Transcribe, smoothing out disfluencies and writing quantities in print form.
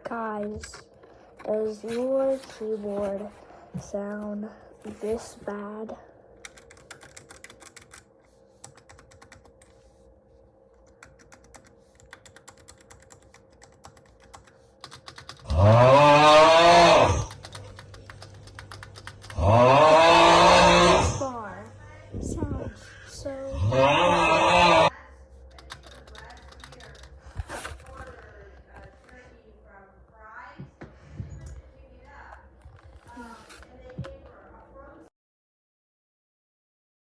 Guys, does your keyboard sound this bad? Ah!